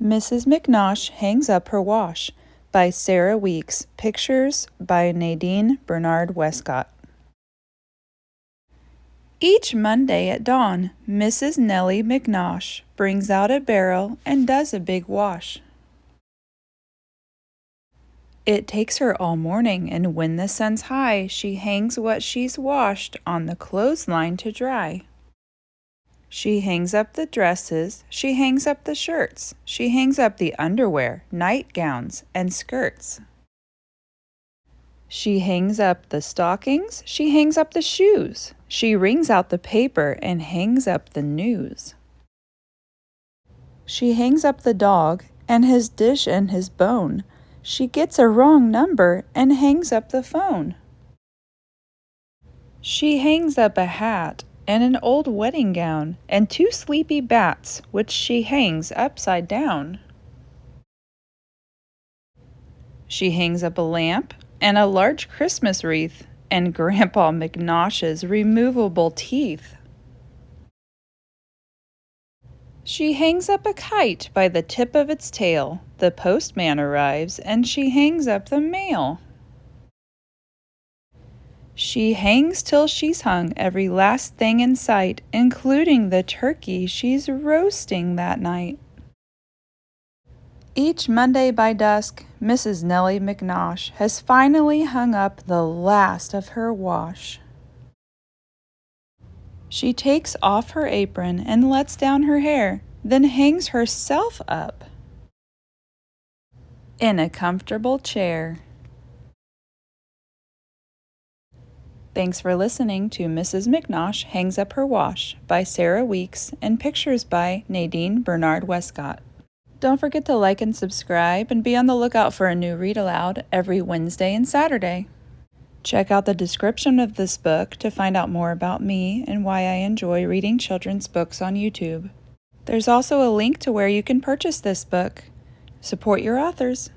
Mrs. McNosh Hangs Up Her Wash by Sarah Weeks. Pictures by Nadine Bernard Westcott. Each Monday at dawn, Mrs. Nellie McNosh brings out a barrel and does a big wash. It takes her all morning, and when the sun's high, she hangs what she's washed on the clothesline to dry. She hangs up the dresses, she hangs up the shirts, she hangs up the underwear, nightgowns, and skirts. She hangs up the stockings, she hangs up the shoes, she wrings out the paper and hangs up the news. She hangs up the dog and his dish and his bone. She gets a wrong number and hangs up the phone. She hangs up a hat and an old wedding gown and 2 sleepy bats, which she hangs upside down. She hangs up a lamp and a large Christmas wreath and Grandpa McNosh's removable teeth. She hangs up a kite by the tip of its tail. The postman arrives and she hangs up the mail. She hangs till she's hung every last thing in sight, including the turkey she's roasting that night. Each Monday by dusk, Mrs. Nellie McNosh has finally hung up the last of her wash. She takes off her apron and lets down her hair, then hangs herself up in a comfortable chair. Thanks for listening to Mrs. McNosh Hangs Up Her Wash by Sarah Weeks and pictures by Nadine Bernard Westcott. Don't forget to like and subscribe and be on the lookout for a new read aloud every Wednesday and Saturday. Check out the description of this book to find out more about me and why I enjoy reading children's books on YouTube. There's also a link to where you can purchase this book. Support your authors.